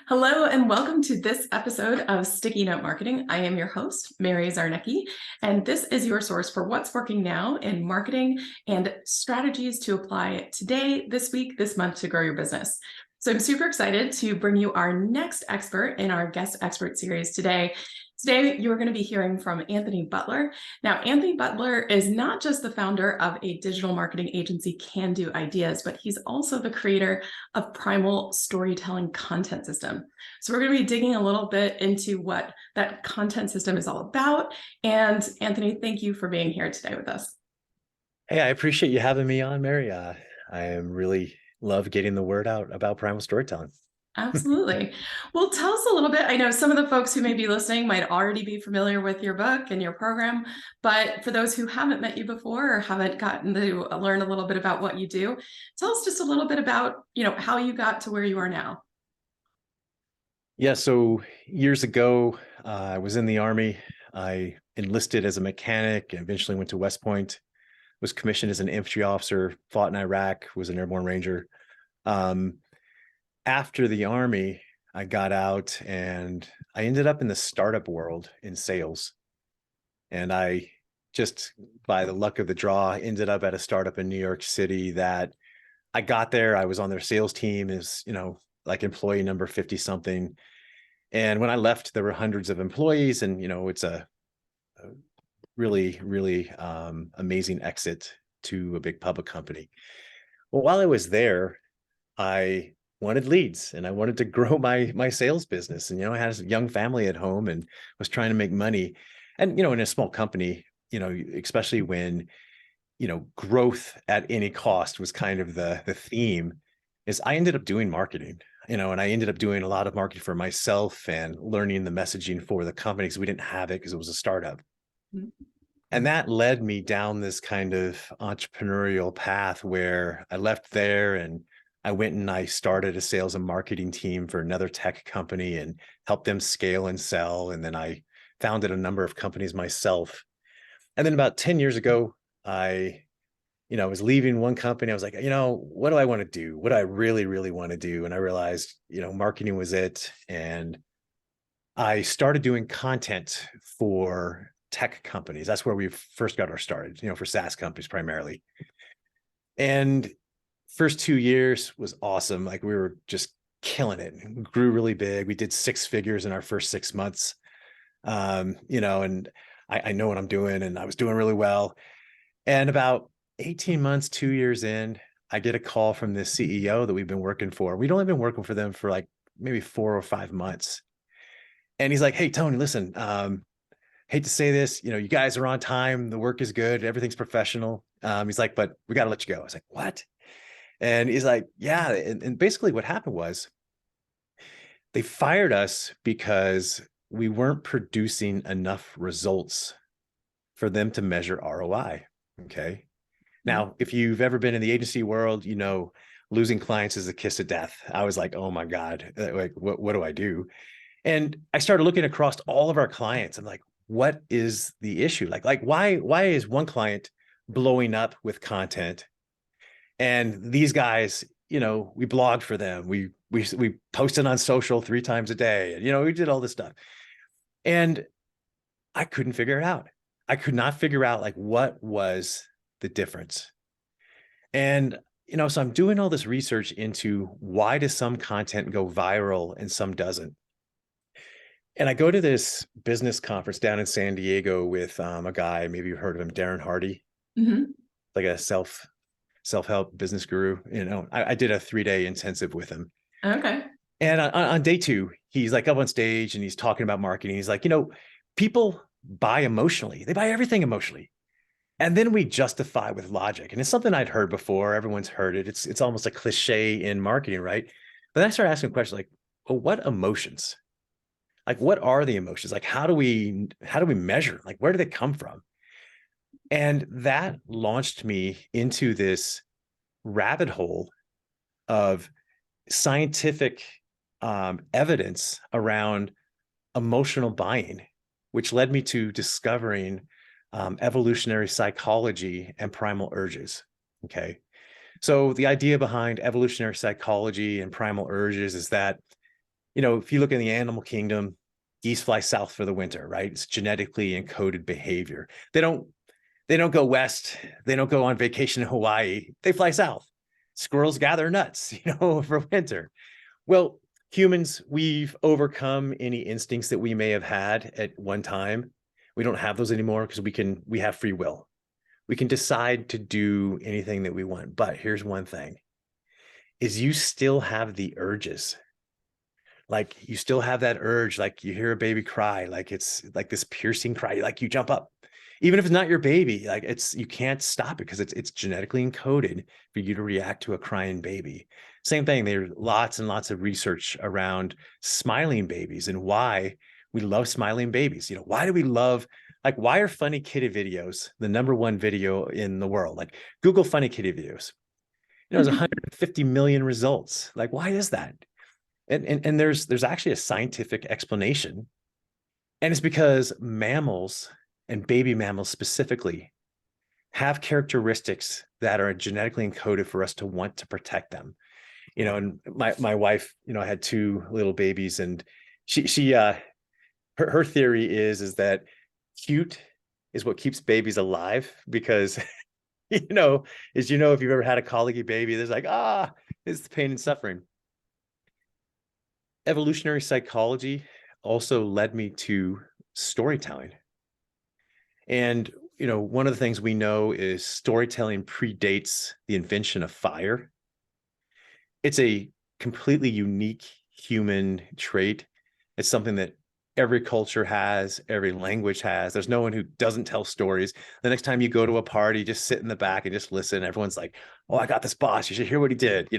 Hello, and welcome to this episode of Sticky Note Marketing. I am your host, Mary Zarnecki, and this is your source for what's working now in marketing and strategies to apply today, this week, this month to grow your business. So I'm super excited to bring you our next expert in our guest expert series today. Today, you're going to be hearing from Anthony Butler. Now, Anthony Butler is not just the founder of a digital marketing agency, Can Do Ideas, but he's also the creator of Primal Storytelling content system. So we're going to be digging a little bit into what that content system is all about. And Anthony, thank you for being here today with us. Hey, I appreciate you having me on, Mary. I am really love getting the word out about primal storytelling. Absolutely. Well, tell us a little bit. I know some of the folks who may be listening might already be familiar with your book and your program, but for those who haven't met you before or haven't gotten to learn a little bit about what you do, tell us just a little bit about, how you got to where you are now. Yeah, so years ago, I was in the Army. I enlisted as a mechanic and eventually went to West Point, was commissioned as an infantry officer, fought in Iraq, was an airborne ranger. Um, After the Army, I got out and I ended up in the startup world in sales. And I just, by the luck of the draw, ended up at a startup in New York City that I got there. I was on their sales team as, like employee number 50 something. And when I left, there were hundreds of employees and, it's a really, really amazing exit to a big public company. Well, while I was there, I wanted leads and I wanted to grow my sales business. And, I had a young family at home and was trying to make money. And, in a small company, especially when, growth at any cost was kind of the theme, is I ended up doing marketing, and I ended up doing a lot of marketing for myself and learning the messaging for the company because we didn't have it because it was a startup. Mhm. And that led me down this kind of entrepreneurial path where I left there and I went and I started a sales and marketing team for another tech company and helped them scale and sell. And then I founded a number of companies myself. And then about 10 years ago, I was leaving one company. I was like, what do I want to do? What do I really, really want to do? And I realized, marketing was it. And I started doing content for tech companies. That's where we first got our started, for SaaS companies primarily. And first 2 years was awesome. Like we were just killing it. We grew really big. We did 6 figures in our first 6 months. And I know what I'm doing and I was doing really well. And about 18 months, 2 years in, I get a call from this CEO that we've been working for. We'd only been working for them for like maybe 4 or 5 months. And he's like, "Hey, Tony, listen, hate to say this, you guys are on time. The work is good. Everything's professional." He's like, "But we got to let you go." I was like, "What?" And he's like, "Yeah." And basically what happened was they fired us because we weren't producing enough results for them to measure ROI. Okay. Now, if you've ever been in the agency world, losing clients is a kiss of death. I was like, "Oh my God, like what do I do?" And I started looking across all of our clients. I'm like, what is the issue? Like why is one client blowing up with content? And these guys, we blogged for them. We posted on social 3 times a day. And, we did all this stuff. And I couldn't figure it out. I could not figure out like what was the difference. And, so I'm doing all this research into why does some content go viral and some doesn't. And I go to this business conference down in San Diego with a guy, maybe you've heard of him, Darren Hardy, Mhm. like a self-help business guru. I did a 3-day intensive with him. Okay. And on day 2, he's like up on stage and he's talking about marketing. He's like, people buy emotionally. They buy everything emotionally. And then we justify with logic. And it's something I'd heard before. Everyone's heard it. It's almost a cliche in marketing, right? But then I started asking questions like, well, what emotions? Like, what are the emotions? Like, how do we measure? Like, where do they come from? And that launched me into this rabbit hole of scientific evidence around emotional buying, which led me to discovering evolutionary psychology and primal urges. Okay. So the idea behind evolutionary psychology and primal urges is that If you look in the animal kingdom, geese fly south for the winter, right? It's genetically encoded behavior. They don't go west. They don't go on vacation in Hawaii. They fly south. Squirrels gather nuts, for winter. Well, humans, we've overcome any instincts that we may have had at one time. We don't have those anymore because we have free will. We can decide to do anything that we want. But here's one thing is you still have the urges. Like you still have that urge, like you hear a baby cry, like it's like this piercing cry, like you jump up. Even if it's not your baby, like you can't stop it because it's genetically encoded for you to react to a crying baby. Same thing, there's lots and lots of research around smiling babies and why we love smiling babies. Why do we love, like, why are funny kitty videos the number one video in the world? Like Google funny kitty videos. There's 150 million results. Like, why is that? And there's actually a scientific explanation. And it's because mammals and baby mammals specifically have characteristics that are genetically encoded for us to want to protect them. And my wife, had two little babies, and her theory is that cute is what keeps babies alive because if you've ever had a colicky baby, there's like, it's the pain and suffering. Evolutionary psychology also led me to storytelling. And, one of the things we know is storytelling predates the invention of fire. It's a completely unique human trait. It's something that every culture has, every language has. There's no one who doesn't tell stories. The next time you go to a party, just sit in the back and just listen. Everyone's like, oh, I got this boss. You should hear what he did.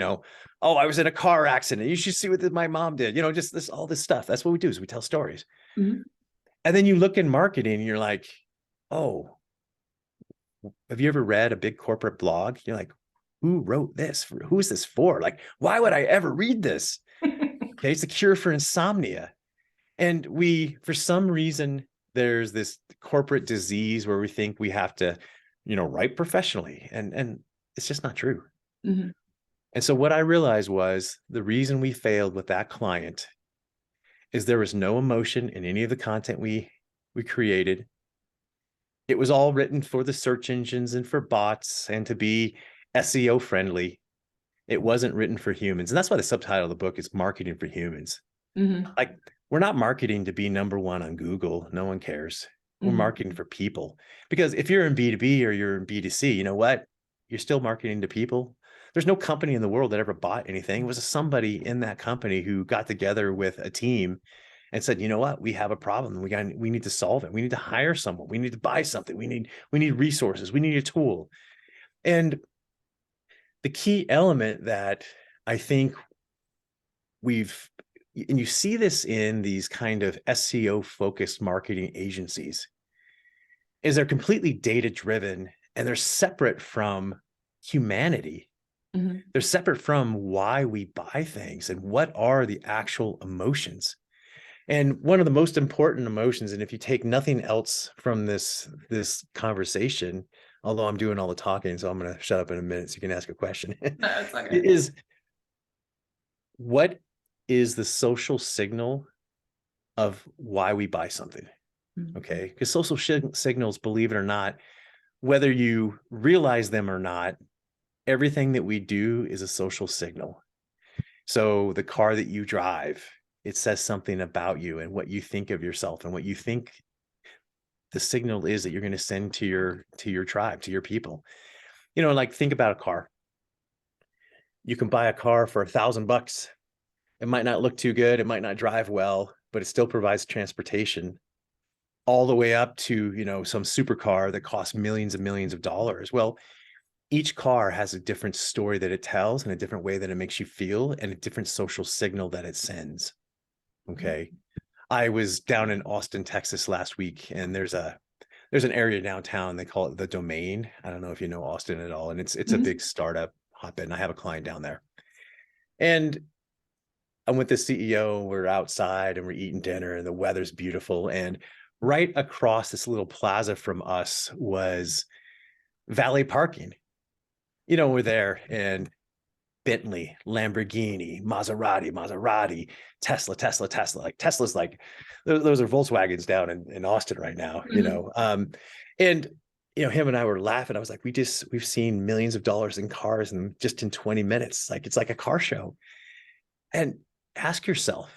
Oh, I was in a car accident. You should see what my mom did. Just all this stuff. That's what we do is we tell stories. Mhm. And then you look in marketing and you're like, oh, have you ever read a big corporate blog? You're like, who wrote this? Who is this for? Like, why would I ever read this? Okay, it's a cure for insomnia. And for some reason, there's this corporate disease where we think we have to, write professionally. And it's just not true. Mhm. And so what I realized was the reason we failed with that client is there was no emotion in any of the content we created. It was all written for the search engines and for bots and to be SEO friendly. It wasn't written for humans. And that's why the subtitle of the book is Marketing for Humans. Mhm. Like, we're not marketing to be number one on Google. No one cares. We're Mhm. marketing for people. Because if you're in B2B or you're in B2C, you know what? You're still marketing to people. There's no company in the world that ever bought anything. It was somebody in that company who got together with a team and said, you know what? We have a problem. We need to solve it. We need to hire someone. We need to buy something. We need resources. We need a tool. And the key element that I think and you see this in these kind of SEO focused marketing agencies, is they're completely data driven and they're separate from humanity. Mhm. They're separate from why we buy things and what are the actual emotions. And one of the most important emotions, and if you take nothing else from this conversation, although I'm doing all the talking, so I'm going to shut up in a minute so you can ask a question, No, it's okay. is what is the social signal of why we buy something? Mhm. Okay, because social signals, believe it or not, whether you realize them or not, everything that we do is a social signal. So the car that you drive, it says something about you and what you think of yourself and what you think the signal is that you're going to send to your tribe, to your people. Like, think about a car. You can buy a car for $1,000. It might not look too good, it might not drive well, but it still provides transportation all the way up to, some supercar that costs millions and millions of dollars. Well, each car has a different story that it tells and a different way that it makes you feel and a different social signal that it sends. Okay. I was down in Austin, Texas last week, and there's an area downtown, they call it the Domain. I don't know if you know Austin at all, and it's a Mhm. big startup hotbed, and I have a client down there. And I'm with the CEO, we're outside and we're eating dinner and the weather's beautiful. And right across this little plaza from us was valet parking. We're there and Bentley, Lamborghini, Maserati, Tesla. Like Tesla's like those are Volkswagens down in Austin right now, Mhm. and him and I were laughing. I was like, we've seen millions of dollars in cars and just in 20 minutes. Like it's like a car show. And ask yourself,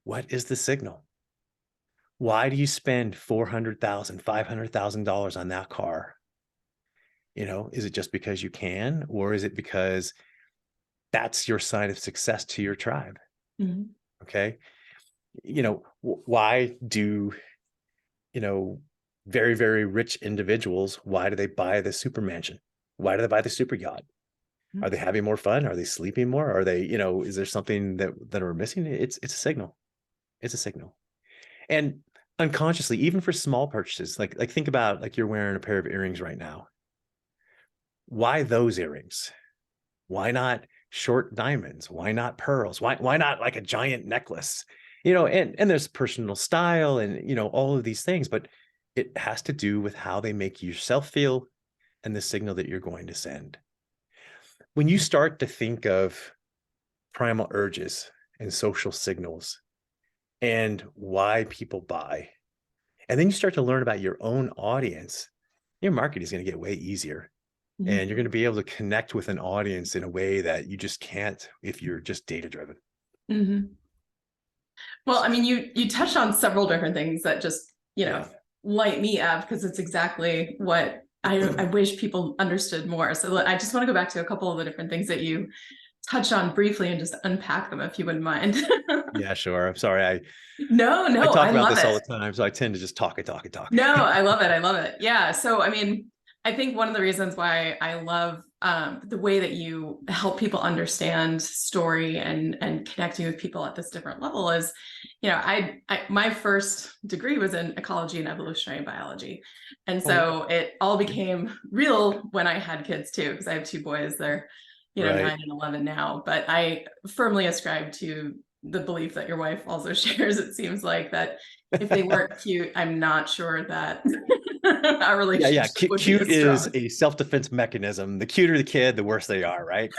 what is the signal? Why do you spend $400,000, $500,000 on that car? Is it just because you can, or is it because that's your sign of success to your tribe? Mhm. Okay. Why do, you know, very, very rich individuals, why do they buy the super mansion? Why do they buy the super yacht? Are they having more fun? Are they sleeping more? Are they, is there something that are missing? It's a signal. It's a signal. And unconsciously, even for small purchases, like think about like you're wearing a pair of earrings right now. Why those earrings? Why not short diamonds? Why not pearls? Why not like a giant necklace? And there's personal style and all of these things, but it has to do with how they make yourself feel and the signal that you're going to send. When you start to think of primal urges and social signals and why people buy, and then you start to learn about your own audience, your marketing is going to get way easier. Mhm. And you're going to be able to connect with an audience in a way that you just can't if you're just data driven. Mhm. Well, I mean, you touched on several different things that just, Yeah. light me up because it's exactly what I wish people understood more. So I just want to go back to a couple of the different things that you touched on briefly and just unpack them if you wouldn't mind. Yeah, sure. I'm sorry. No, I no, talk I about love this all it. the time. So I tend to just talk and talk and talk. No, I love it. I love it. Yeah. So, I mean, I think one of the reasons why I love the way that you help people understand story and connecting with people at this different level is, I my first degree was in ecology and evolutionary biology, and Oh, so it all became real when I had kids too, because I have two boys. They're, right. 9 and 11 now, but I firmly ascribe to the belief that your wife also shares. It seems like that if they weren't cute, I'm not sure that our Yeah. relationship would be Cute as is strong. a self-defense mechanism. The cuter the kid, the worse they are, right?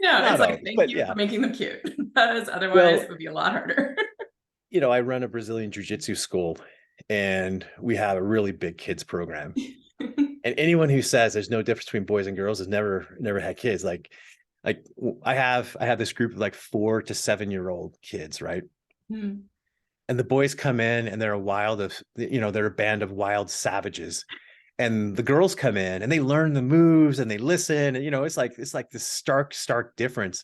No, Not it's like, always, thank but you for yeah. making them cute. Because otherwise Well, it would be a lot harder. I run a Brazilian jiu-jitsu school and we have a really big kids program. And anyone who says there's no difference between boys and girls has never had kids. Like I have this group of like 4 to 7 year old kids, right? Hmm. And the boys come in and they're a band of wild savages. And the girls come in and they learn the moves and they listen. And it's like this stark difference.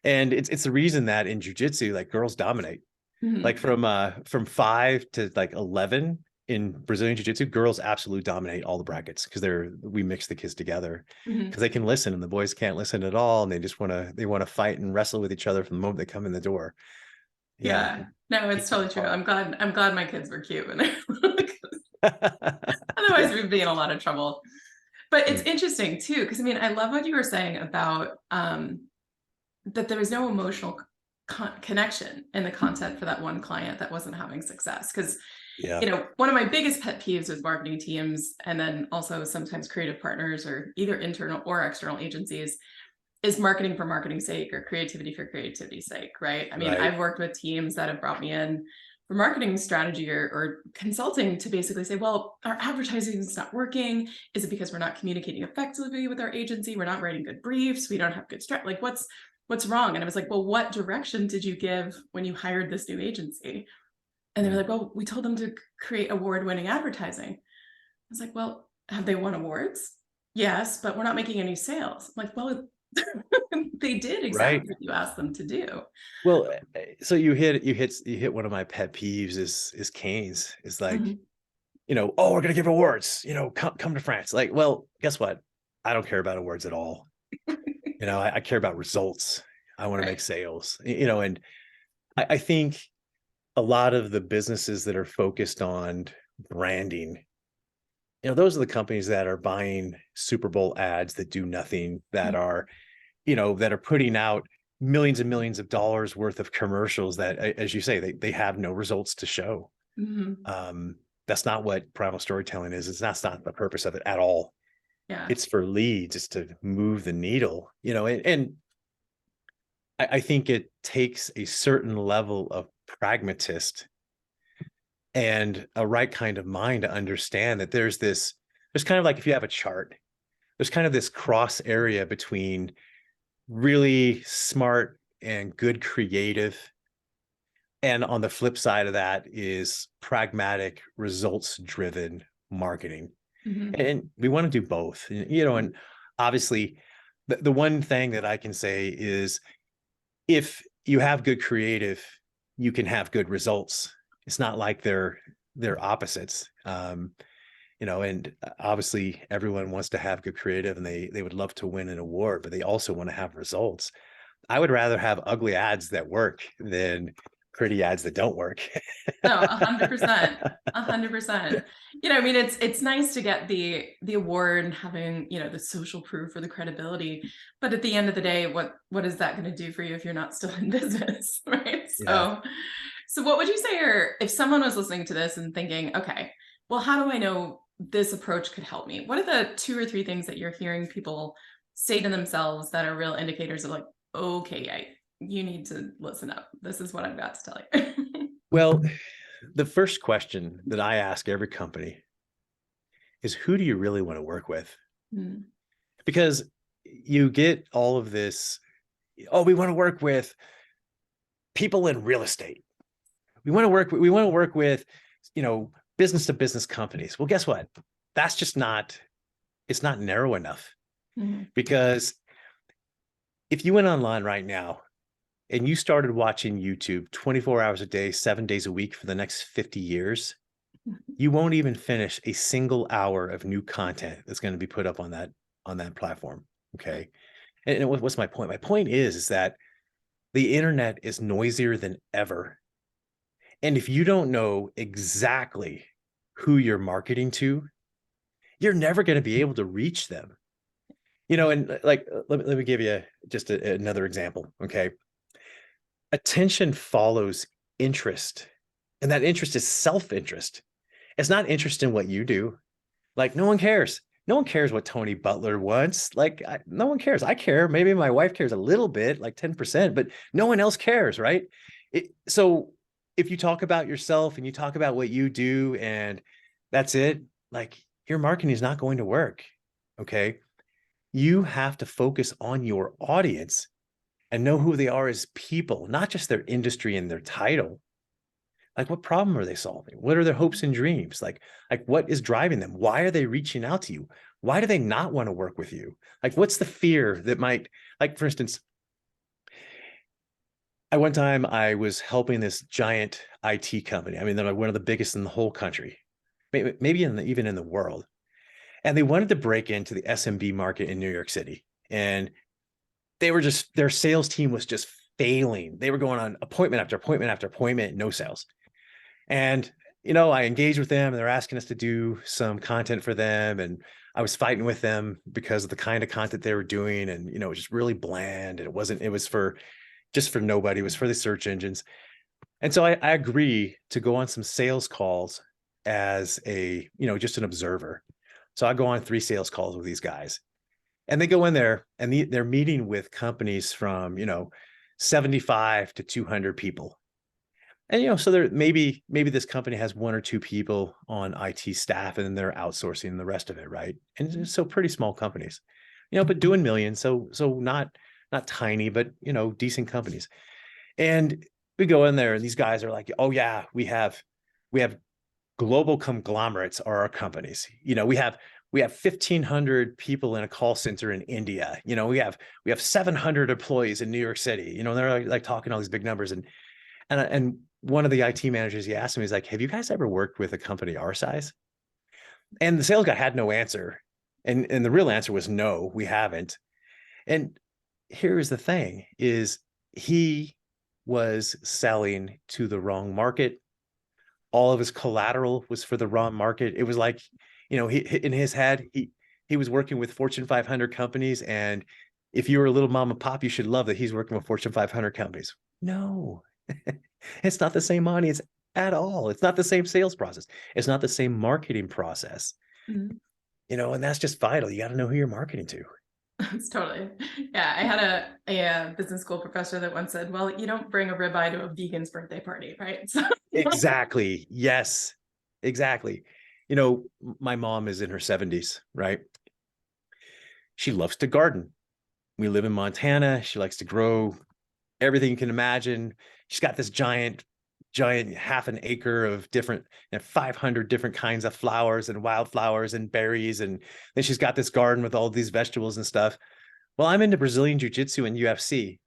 And it's the reason that in jujitsu, like girls dominate. Like Hmm. from 5 to like 11 in Brazilian Jiu-Jitsu, girls absolutely dominate all the brackets because we mix the kids together Hmm. because they can listen and the boys can't listen at all. And they want to fight and wrestle with each other from the moment they come in the door. Yeah. Yeah. No, it's Teach them totally true. apart. I'm glad my kids were cute when they otherwise Yeah. we'd be in a lot of trouble. But it's Mm. interesting too, because I mean, I love what you were saying about that there was no emotional connection in the content for that one client that wasn't having success. Because, Yeah. one of my biggest pet peeves with marketing teams and then also sometimes creative partners or either internal or external agencies is marketing for marketing's sake or creativity for creativity's sake, right? I mean, Right. I've worked with teams that have brought me in for marketing strategy or consulting to basically say, well, our advertising is not working. Is it because we're not communicating effectively with our agency? We're not writing good briefs. We don't have good like what's wrong? And I was like, well, what direction did you give when you hired this new agency? And they were Mm. like, well, we told them to create award-winning advertising. I was like, well, have they won awards? Yes, but we're not making any sales. I'm like, well, they did Right. exactly what you asked them to do. Well, so you hit one of my pet peeves is canes. It's like, Mhm. oh, we're gonna give awards, come to France. Like, well, guess what? I don't care about awards at all. I care about results. I want to make Right. sales, and I think a lot of the businesses that are focused on branding, those are the companies that are buying Super Bowl ads that do nothing, that are putting out millions and millions of dollars worth of commercials that, as you say, they have no results to show. Mhm. Um, that's not what primal storytelling is. That's not the purpose of it at all. Yeah. It's for leads. It's to move the needle, and I think it takes a certain level of pragmatist and a right kind of mind to understand that there's kind of like if you have a chart, there's kind of this cross area between really smart and good creative. And on the flip side of that is pragmatic, results driven marketing. Mhm. And we want to do both, and obviously the one thing that I can say is if you have good creative, you can have good results. It's not like they're opposites. And obviously everyone wants to have good creative and they would love to win an award, but they also want to have results. I would rather have ugly ads that work than pretty ads that don't work. No, 100%. 100%. I mean, it's nice to get the award and having, the social proof or the credibility. But at the end of the day, what is that going to do for you if you're not still in business? Right. Yeah. So what would you say, or if someone was listening to this and thinking, okay, well, how do I know this approach could help me? What are the 2 or 3 things that you're hearing people say to themselves that are real indicators of like, okay, you need to listen up. This is what I've got to tell you. Well, the first question that I ask every company is who do you really want to work with? Mm. Because you get all of this, oh, we want to work with people in real estate. We want to work with, business to business companies. Well, guess what? That's just not, it's not narrow enough Mhm. because if you went online right now and you started watching YouTube 24 hours a day, 7 days a week for the next 50 years, you won't even finish a single hour of new content that's going to be put up on that platform. Okay. And what's my point? My point is that the internet is noisier than ever. And if you don't know exactly who you're marketing to, you're never going to be able to reach them. And like, let me give you just another example. Okay. Attention follows interest, and that interest is self-interest. It's not interest in what you do. Like, no one cares. No one cares what Tony Butler wants. Like, no one cares. I care. Maybe my wife cares a little bit, like 10%, but no one else cares, right? So if you talk about yourself and you talk about what you do and that's it, like your marketing is not going to work. Okay. You have to focus on your audience and know who they are as people, not just their industry and their title. Like, what problem are they solving? What are their hopes and dreams? Like what is driving them? Why are they reaching out to you? Why do they not want to work with you? Like, what's the fear that might, like, for instance, at one time I was helping this giant IT company. I mean, they're like one of the biggest in the whole country, maybe even in the world. And they wanted to break into the SMB market in New York City. And their sales team was just failing. They were going on appointment after appointment after appointment, no sales. And, I engaged with them and they're asking us to do some content for them. And I was fighting with them because of the kind of content they were doing. And, it was just really bland. And it was just for nobody. It was for the search engines. And so I agree to go on some sales calls as just an observer. So I go on 3 sales calls with these guys and they go in there and they're meeting with companies from, 75 to 200 people. And so there maybe this company has 1 or 2 people on IT staff, and then they're outsourcing the rest of it, right? And so pretty small companies, but doing millions, so not tiny, but decent companies. And we go in there, and these guys are like, "Oh yeah, we have global conglomerates are our companies. We have 1,500 people in a call center in India. We have 700 employees in New York City. They're like talking all these big numbers, and one of the IT managers, he asked me, he's like, have you guys ever worked with a company our size? And the sales guy had no answer. And the real answer was no, we haven't. And here's the thing is he was selling to the wrong market. All of his collateral was for the wrong market. It was like, he in his head, he was working with Fortune 500 companies. And if you were a little mom and pop, you should love that he's working with Fortune 500 companies. No, it's not the same audience at all. It's not the same sales process. It's not the same marketing process. Mhm. And that's just vital. You got to know who you're marketing to. It's totally. Yeah, I had a business school professor that once said, "Well, you don't bring a ribeye to a vegan's birthday party, right?" So, Exactly. Yes, exactly. My mom is in her 70s, right? She loves to garden. We live in Montana. She likes to grow everything you can imagine. She's got this giant half an acre of different 500 different kinds of flowers and wildflowers and berries. And then she's got this garden with all these vegetables and stuff. Well, I'm into Brazilian jiu-jitsu and UFC.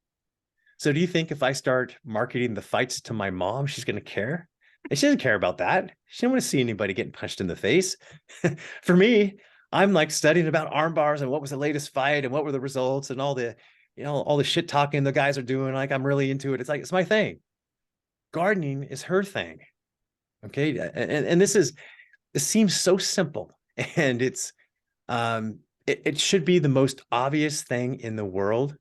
So do you think if I start marketing the fights to my mom, she's going to care? And she doesn't care about that. She doesn't want to see anybody getting punched in the face. For me, I'm like studying about arm bars and what was the latest fight and what were the results and all the shit talking the guys are doing. Like I'm really into it. It's like, it's my thing. Gardening is her thing. Okay. And this seems so simple and it should be the most obvious thing in the world.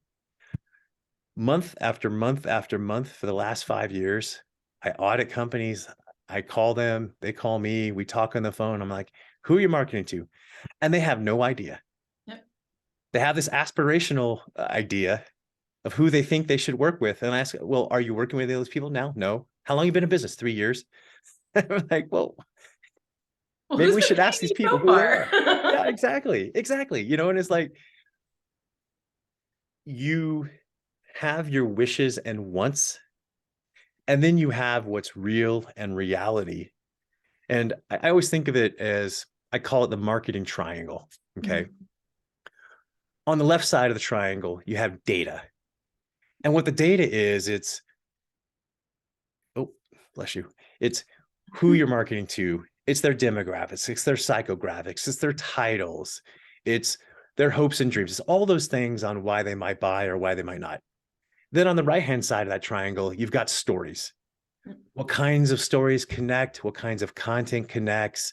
Month after month after month for the last 5 years, I audit companies. I call them, they call me, we talk on the phone. I'm like, who are you marketing to? And they have no idea. yep. They have this aspirational idea of who they think they should work with. And I ask, well, are you working with those people now? No. How long have you been in business? 3 years. I'm like, well, Well, maybe who's we been should paying ask these you people so who they far? are. Yeah, exactly. Exactly. And it's like you have your wishes and wants, and then you have what's real and reality. And I always think of it as, I call it the marketing triangle. Okay. Mhm. On the left side of the triangle, you have data. And what the data is, oh, bless you. It's who you're marketing to. It's their demographics. It's their psychographics. It's their titles. It's their hopes and dreams. It's all those things on why they might buy or why they might not. Then on the right-hand side of that triangle, you've got stories. What kinds of stories connect? What kinds of content connects?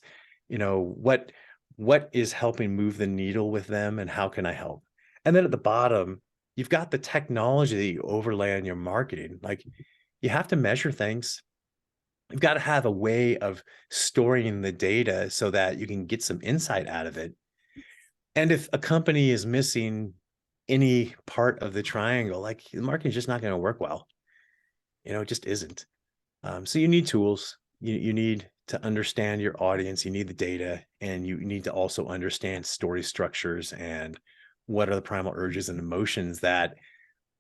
What is helping move the needle with them and how can I help? And then at the bottom, you've got the technology that you overlay on your marketing. Like you have to measure things. You've got to have a way of storing the data so that you can get some insight out of it. And if a company is missing any part of the triangle, like the marketing is just not going to work well. It just isn't. So you need tools. You need to understand your audience. You need the data, and you need to also understand story structures and what are the primal urges and emotions that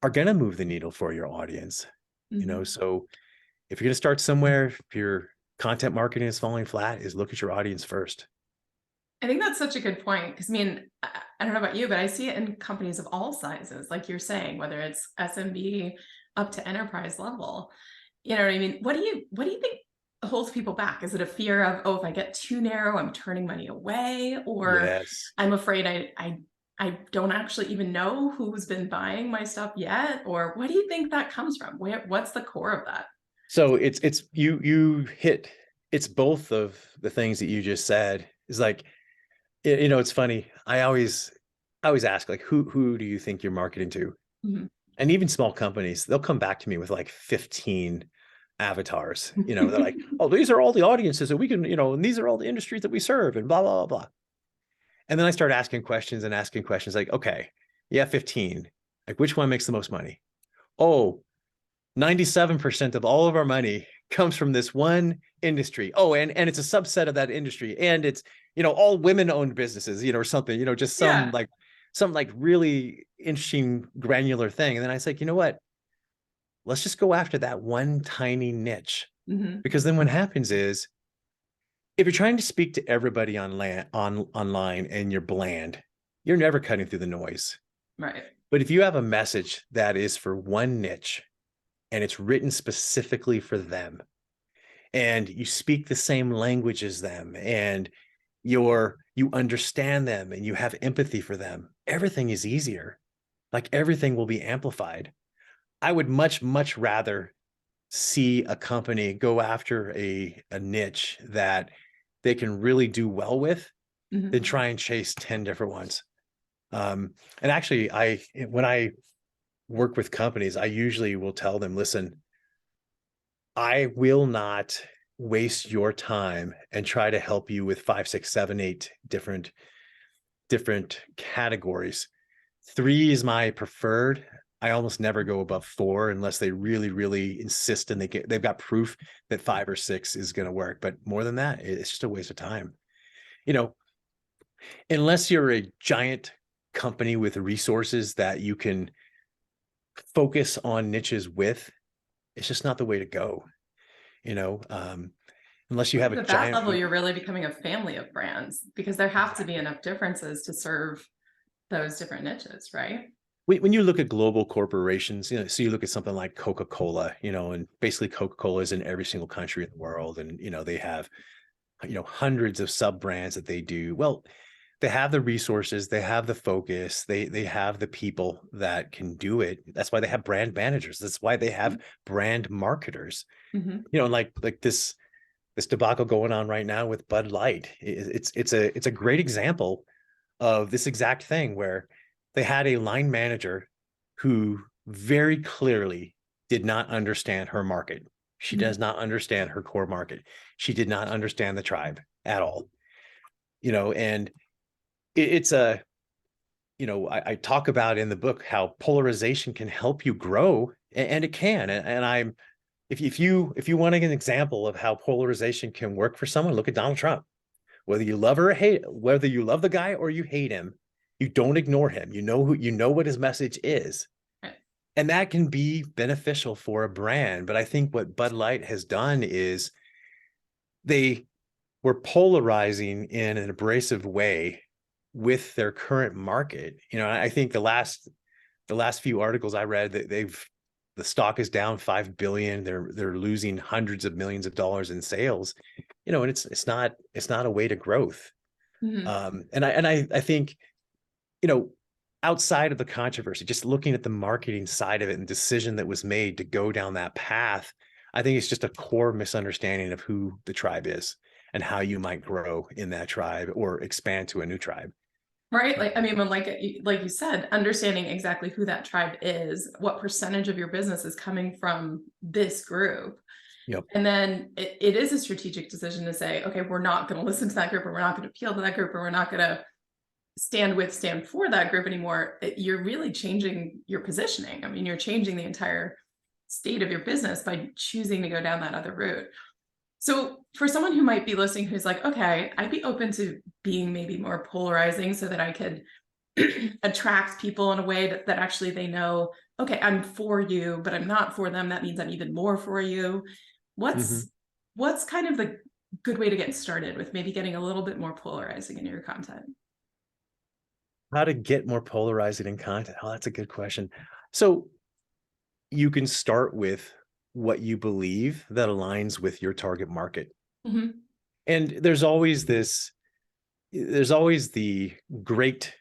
are going to move the needle for your audience. Mhm. So if you're going to start somewhere, if your content marketing is falling flat, is look at your audience first. I think that's such a good point because I don't know about you, but I see it in companies of all sizes, like you're saying, whether it's SMB up to enterprise level. You know what I mean? What do you think holds people back? Is it a fear of, oh, if I get too narrow, I'm turning money away, or Yes. I'm afraid I don't actually even know who's been buying my stuff yet, or what do you think that comes from? What's the core of that? So it's you hit, it's both of the things that you just said. Is like, it's funny. I always ask, like, who do you think you're marketing to? Mhm. And even small companies, they'll come back to me with like 15 avatars. They're like, oh, these are all the audiences that we can, and these are all the industries that we serve, and blah, blah, blah, blah. And then I start asking questions like, okay, yeah, 15. Like, which one makes the most money? Oh, 97% of all of our money comes from this one industry. Oh, and it's a subset of that industry. And it's, all women-owned businesses, or something, just Yeah. some like really interesting granular thing. And then I was like, you know what? Let's just go after that one tiny niche. Mhm. Because then what happens is, if you're trying to speak to everybody online and you're bland, you're never cutting through the noise. Right. But if you have a message that is for one niche and it's written specifically for them, and you speak the same language as them, and you understand them and you have empathy for them, everything is easier. Like everything will be amplified. I would much, much rather see a company go after a niche that they can really do well with than Mhm. try and chase 10 different ones. And actually, when I work with companies, I usually will tell them, listen, I will not waste your time and try to help you with 5, 6, 7, 8 different categories. 3 is my preferred. I almost never go above 4 unless they really, really insist and they've got proof that 5 or 6 is going to work. But more than that, it's just a waste of time. You know, unless you're a giant company with resources that you can focus on niches with, it's just not the way to go. You know, unless you have a At that giant. level, you're really becoming a family of brands because there have to be Exactly. enough differences to serve those different niches, right? When you look at global corporations, you know, so you look at something like Coca-Cola, you know, and basically Coca-Cola is in every single country in the world, and you know they have, you know, hundreds of sub brands that they do. Well, they have the resources, they have the focus, they have the people that can do it. That's why they have brand managers. That's why they have brand marketers. Mm-hmm. You know, like this debacle going on right now with Bud Light. It's a great example of this exact thing where they had a line manager who very clearly did not understand her market. She Mm-hmm. does not understand her core market. She did not understand the tribe at all. You know, and it's a, you know, I talk about in the book how polarization can help you grow, and it can. And I'm, if you want an example of how polarization can work for someone, look at Donald Trump. Whether you love or hate, whether you love the guy or you hate him, you don't ignore him. You know what his message is. And that can be beneficial for a brand. But I think what Bud Light has done is they were polarizing in an abrasive way with their current market. You know, I think the last few articles I read that the stock is down 5 billion. They're losing hundreds of millions of dollars in sales. You know, and it's not a way to growth. Mm-hmm. And I think, you know, outside of the controversy, just looking at the marketing side of it and decision that was made to go down that path, I think it's just a core misunderstanding of who the tribe is and how you might grow in that tribe or expand to a new tribe. Right. Like, I mean, when like you said, understanding exactly who that tribe is, what percentage of your business is coming from this group. Yep. And then it is a strategic decision to say, okay, we're not going to listen to that group, or we're not going to appeal to that group, or we're not going to stand for that group anymore. You're really changing your positioning. I mean, you're changing the entire state of your business by choosing to go down that other route. So for someone who might be listening, who's like, okay, I'd be open to being maybe more polarizing so that I could attract people in a way that actually they know, okay, I'm for you, but I'm not for them. That means I'm even more for you. Mm-hmm. What's kind of the good way to get started with maybe getting a little bit more polarizing in your content? How to get more polarizing in content? Oh, that's a good question. So you can start with what you believe that aligns with your target market. Mm-hmm. And there's always the great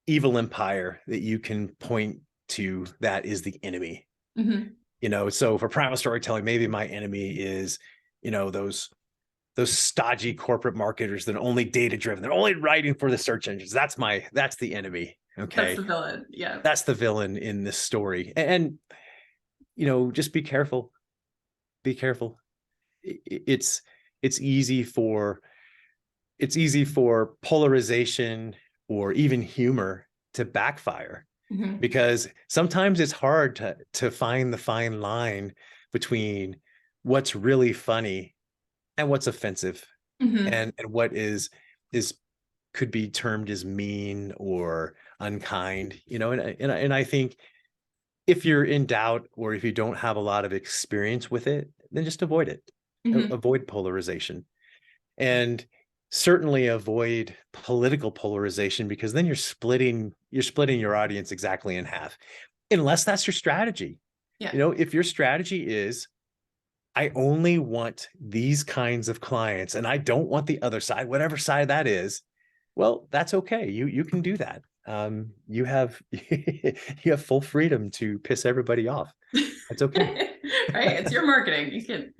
evil empire that you can point to that is the enemy. Mm-hmm. You know, so for primal storytelling, maybe my enemy is, you know, those stodgy corporate marketers that are only data driven. They're only writing for the search engines. That's the enemy. That's the Okay. villain. Yeah. That's the villain in this story. And you know, just be careful. Be careful. It's it's easy for it's easy for polarization or even humor to backfire, Mm-hmm. because sometimes it's hard to find the fine line between what's really funny and what's offensive, Mm-hmm. and what is could be termed as mean or unkind, you know. And I think if you're in doubt or if you don't have a lot of experience with it, then just avoid it. Mm-hmm. Avoid polarization, and certainly avoid political polarization, because then you're splitting your audience exactly in half, unless that's your strategy. Yeah. You know, if your strategy is, I only want these kinds of clients and I don't want the other side, whatever side that is, well, that's okay. You can do that. You have you have full freedom to piss everybody off. That's okay. Right. It's your marketing. You can.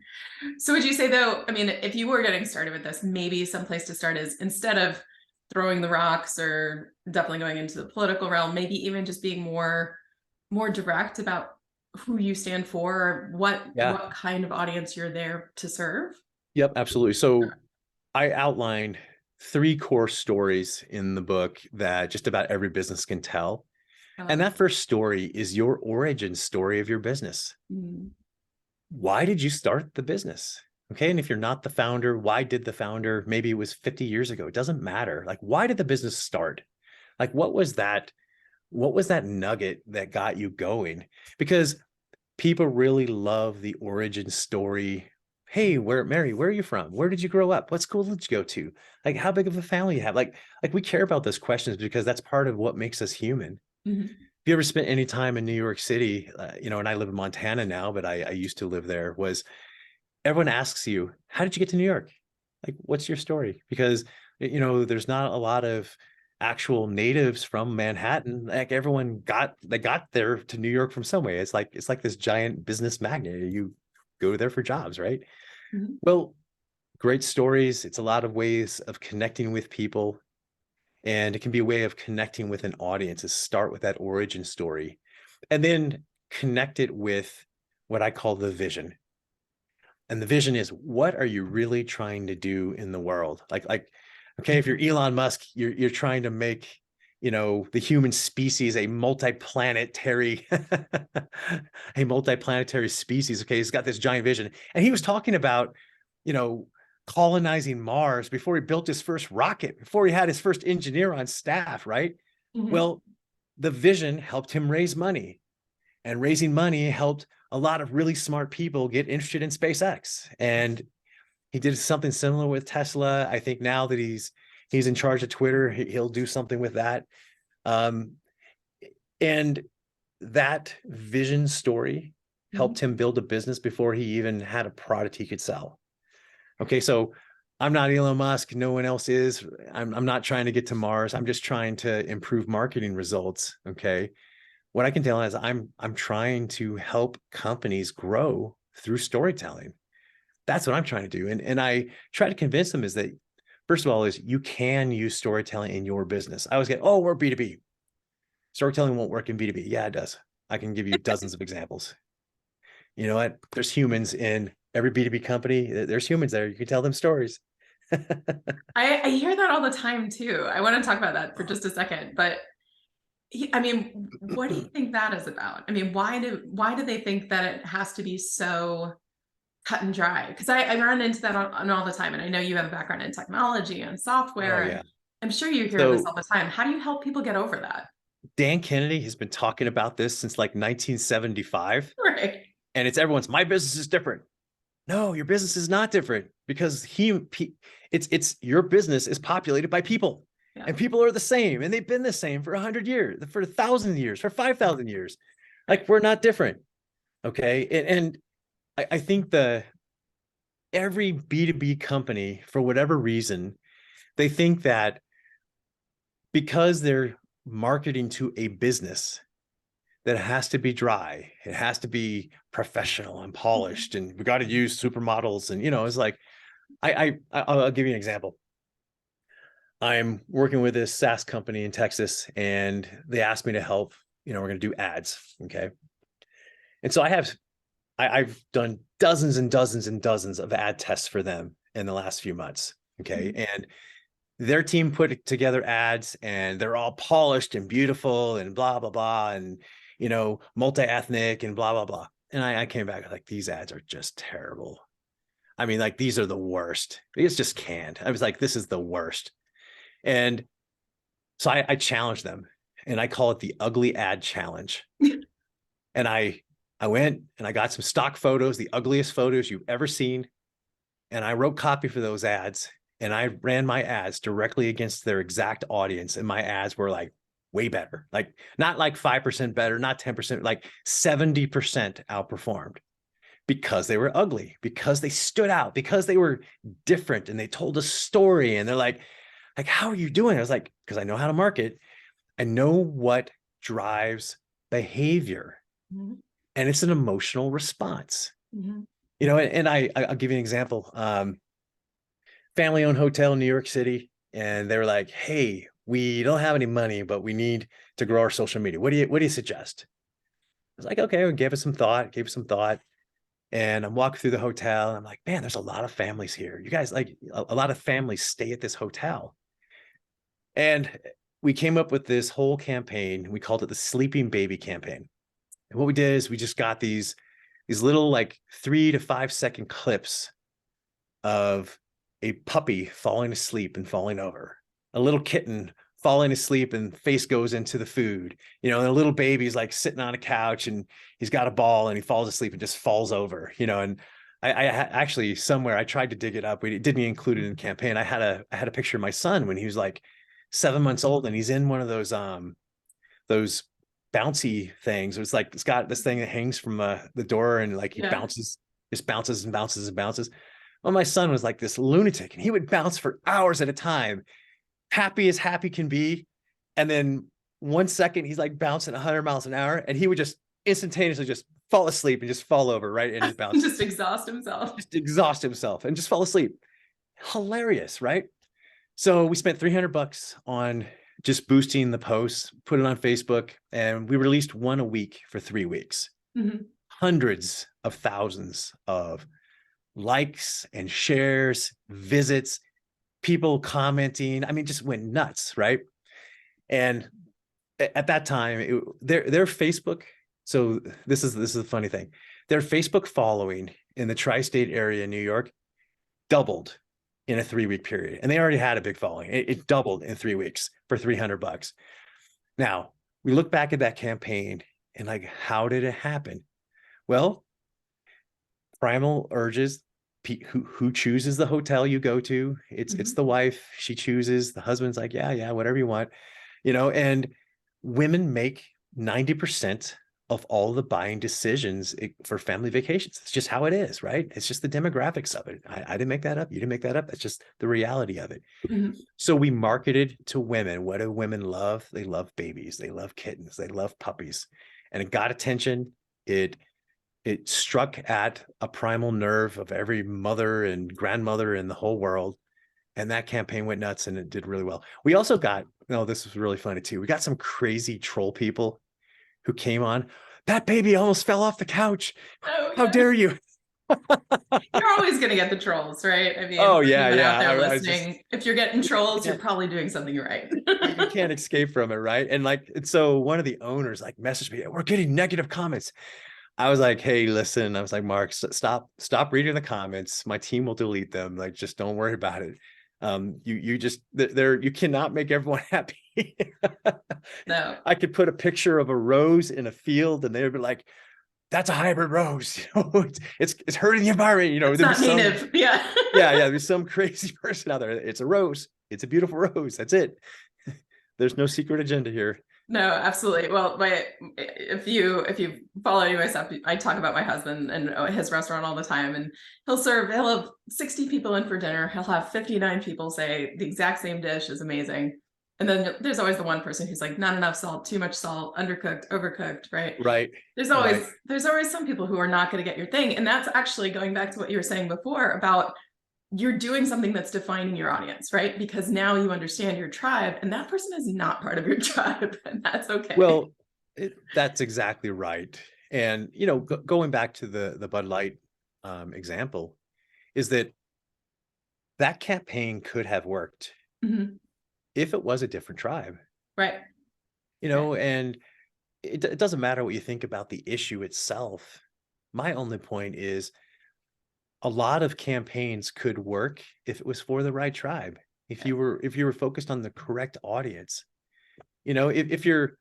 So would you say though, I mean, if you were getting started with this, maybe some place to start is, instead of throwing the rocks or definitely going into the political realm, maybe even just being more direct about who you stand for, or Yeah. what kind of audience you're there to serve? Yep, absolutely. So I outlined 3 core stories in the book that just about every business can tell. I love And it. that first story is your origin story of your business. Mhm. Why did you start the business? Okay. And if you're not the founder, why did the founder? Maybe it was 50 years ago. It doesn't matter. Like, why did the business start? Like, what was that? What was that nugget that got you going? Because people really love the origin story. Hey, Mary, where are you from? Where did you grow up? What school did you go to? Like, how big of a family you have? Like we care about those questions because that's part of what makes us human. Mhm. If you ever spent any time in New York City, and I live in Montana now, but I used to live there, was everyone asks you, how did you get to New York? Like, what's your story? Because, there's not a lot of actual natives from Manhattan. Like they got there to New York from some way. It's like this giant business magnet. You go there for jobs, right? Mhm. Well, great stories. It's a lot of ways of connecting with people. And it can be a way of connecting with an audience is start with that origin story and then connect it with what I call the vision. And the vision is, what are you really trying to do in the world? Okay, if you're Elon Musk, you're trying to make, the human species a multiplanetary, a multiplanetary species. Okay, he's got this giant vision. And he was talking about, you know, colonizing Mars before he built his first rocket, before he had his first engineer on staff, right? Mhm. Well, the vision helped him raise money, and raising money helped a lot of really smart people get interested in SpaceX. And he did something similar with Tesla. I think now that he's in charge of Twitter, he'll do something with that. Um, and that vision story helped Mhm. him build a business before he even had a product he could sell. Okay, so I'm not Elon Musk. No one else is. I'm not trying to get to Mars. I'm just trying to improve marketing results. Okay, what I can tell is I'm trying to help companies grow through storytelling. That's what I'm trying to do. And I try to convince them is that, first of all, is you can use storytelling in your business. I always get, oh, we're B2B. Storytelling won't work in B2B. Yeah, it does. I can give you dozens of examples. You know what? There's humans in every B2B company. There's humans there. You can tell them stories. I hear that all the time too. I want to talk about that for just a second, but I mean, what do you think that is about? I mean, why do they think that it has to be so cut and dry? Because I run into that on all the time, and I know you have a background in technology and Oh software, and yeah. I'm sure you hear this So all the time. How do you help people get over that? Dan Kennedy has been talking about this since like 1975. Right. And it's everyone's, my business is different. No, your business is not different because it's your business is populated by people, Yeah. and people are the same, and they've been the same for 100 years, for 1,000 years, for 5,000 years. Right. Like, we're not different. Okay. And I think every B2B company, for whatever reason, they think that because they're marketing to a business, that it has to be dry, it has to be professional and Mhm. polished, and we got to use supermodels. And it's like, I'll give you an example. I'm working with this SaaS company in Texas, and they asked me to help. We're going to do ads. Okay. And so I've done dozens and dozens and dozens of ad tests for them in the last few months. Okay. Mhm. And their team put together ads, and they're all polished and beautiful and blah, blah, blah. And, multi-ethnic and blah, blah, blah. And I came back like, these ads are just terrible. I mean, like, these are the worst. It's just canned. I was like, this is the worst. And so I challenged them, and I call it the ugly ad challenge. And I went and I got some stock photos, the ugliest photos you've ever seen. And I wrote copy for those ads, and I ran my ads directly against their exact audience. And my ads were like way better, like not like 5% better, not 10%, like 70% outperformed, because they were ugly, because they stood out, because they were different, and they told a story. And they're like, how are you doing? I was like, because I know how to market. I know what drives behavior, Mhm. and it's an emotional response. Mhm. And I'll give you an example. Family owned hotel in New York City, and they were like, hey, we don't have any money, but we need to grow our social media. What do you suggest? I was like, okay, we gave it some thought. And I'm walking through the hotel, and I'm like, man, there's a lot of families here. You guys, like, a lot of families stay at this hotel. And we came up with this whole campaign. We called it the Sleeping Baby campaign. And what we did is we just got these little like 3 to 5 second clips of a puppy falling asleep and falling over, a little kitten falling asleep and face goes into the food, and a little baby's like sitting on a couch and he's got a ball and he falls asleep and just falls over, and I actually somewhere I tried to dig it up. We didn't include it in the campaign. I had a picture of my son when he was like 7 months old, and he's in one of those bouncy things. It's got this thing that hangs from the door, and like he Yeah. just bounces and bounces and bounces. Well, my son was like this lunatic, and he would bounce for hours at a time, happy as happy can be. And then 1 second, he's like bouncing 100 miles an hour, and he would just instantaneously just fall asleep and just fall over right in his bounce. Just exhaust himself. Just exhaust himself and just fall asleep. Hilarious, right? So we spent $300 on just boosting the posts, put it on Facebook, and we released one a week for 3 weeks. Mhm. Hundreds of thousands of likes and shares, visits, people commenting. I mean, just went nuts, right? And at that time, their Facebook. So this is the funny thing. Their Facebook following in the tri-state area in New York doubled in a 3-week period, and they already had a big following. It doubled in 3 weeks for $300. Now we look back at that campaign and like, how did it happen? Well, Primal urges who chooses the hotel you go to. It's the wife. She chooses. The husband's like, yeah, whatever you want, and women make 90% of all the buying decisions for family vacations. It's just how it is, right? It's just the demographics of it. I didn't make that up. You didn't make that up. That's just the reality of it. Mhm. So we marketed to women. What do women love? They love babies. They love kittens. They love puppies. And it got attention. It struck at a primal nerve of every mother and grandmother in the whole world. And that campaign went nuts, and it did really well. We also got, this was really funny too. We got some crazy troll people who came on. That baby almost fell off the couch. Oh, How yeah. dare you? You're always going to get the trolls, right? I mean, Oh, for yeah, anyone out yeah. there I listening, if you're getting trolls, you're can't- probably doing something right. you can't escape from it, right? And so one of the owners like messaged me, we're getting negative comments. I was like, hey, listen, I was like, Mark, stop reading the comments. My team will delete them. Like, just don't worry about it. You cannot make everyone happy. No. I could put a picture of a rose in a field and they'd be like, that's a hybrid rose. It's hurting the environment. It's not native. Yeah. yeah. There's some crazy person out there. It's a rose. It's a beautiful rose. That's it. There's no secret agenda here. No, absolutely. Well, if you follow any of my stuff, I talk about my husband and his restaurant all the time, and he'll have 60 people in for dinner. He'll have 59 people say the exact same dish is amazing. And then there's always the one person who's like, not enough salt, too much salt, undercooked, overcooked, right? Right. There's always some people who are not going to get your thing. And that's actually going back to what you were saying before about you're doing something that's defining your audience, right? Because now you understand your tribe, and that person is not part of your tribe, and that's okay. Well, that's exactly right. And, going back to the Bud Light example, is that campaign could have worked if it was a different tribe, right? And it doesn't matter what you think about the issue itself. My only point is a lot of campaigns could work if it was for the right tribe. If you were focused on the correct audience, if you're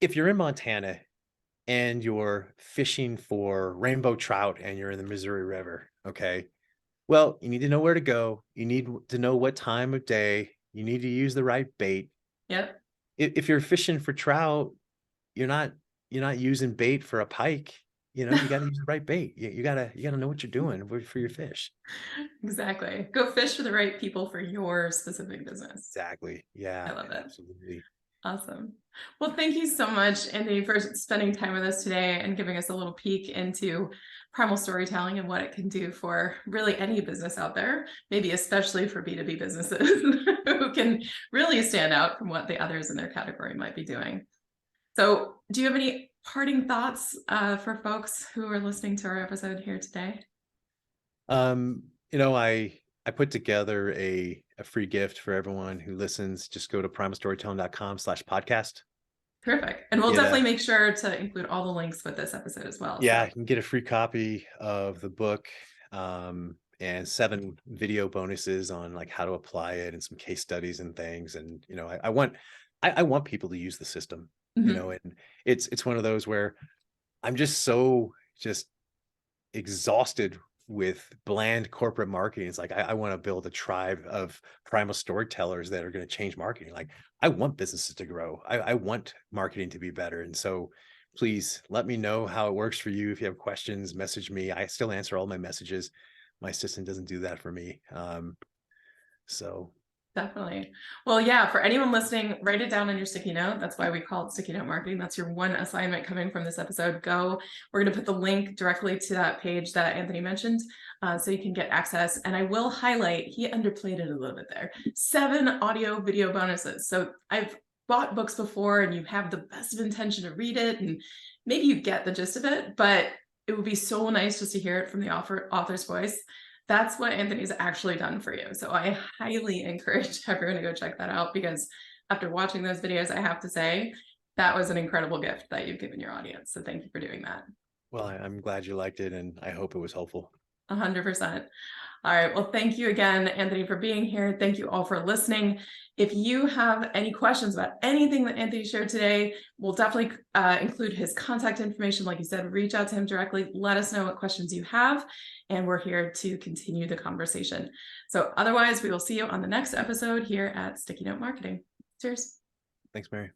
in Montana and you're fishing for rainbow trout and you're in the Missouri River, okay, well, you need to know where to go. You need to know what time of day. You need to use the right bait. Yep. If you're fishing for trout, you're not using bait for a pike. You got to use the right bait. You gotta know what you're doing for your fish. Exactly. Go fish for the right people for your specific business. Exactly. Yeah. I love it. Absolutely. Awesome. Well, thank you so much, Andy, for spending time with us today and giving us a little peek into primal storytelling and what it can do for really any business out there, maybe especially for B2B businesses who can really stand out from what the others in their category might be doing. So do you have any parting thoughts for folks who are listening to our episode here today? I put together a a free gift for everyone who listens. Just go to primalstorytelling.com/podcast. Perfect. And we'll Get definitely a make sure to include all the links with this episode as well. Yeah, So you can get a free copy of the book, and 7 video bonuses on like how to apply it and some case studies and things. And I want people to use the system, mhm. and it's one of those where I'm just exhausted with bland corporate marketing. It's like I want to build a tribe of primal storytellers that are going to change marketing. Like I want businesses to grow. I want marketing to be better. And so please let me know how it works for you. If you have questions, message me. I still answer all my messages. My assistant doesn't do that for me. So Definitely. Well, yeah, for anyone listening, write it down on your sticky note. That's why we call it sticky note marketing. That's your one assignment coming from this episode. Go. We're going to put the link directly to that page that Anthony mentioned, so you can get access. And I will highlight, he underplayed it a little bit there. 7 audio video bonuses. So I've bought books before and you have the best of intention to read it and maybe you get the gist of it, but it would be so nice just to hear it from the author's voice. That's what Anthony's actually done for you. So I highly encourage everyone to go check that out, because after watching those videos, I have to say that was an incredible gift that you've given your audience. So thank you for doing that. well, I'm glad you liked it, and I hope it was helpful. 100%. All right. Well, thank you again, Anthony, for being here. Thank you all for listening. If you have any questions about anything that Anthony shared today, we'll definitely include his contact information. Like you said, reach out to him directly. Let us know what questions you have, and we're here to continue the conversation. So otherwise, we will see you on the next episode here at Sticky Note Marketing. Cheers. Thanks, Mary.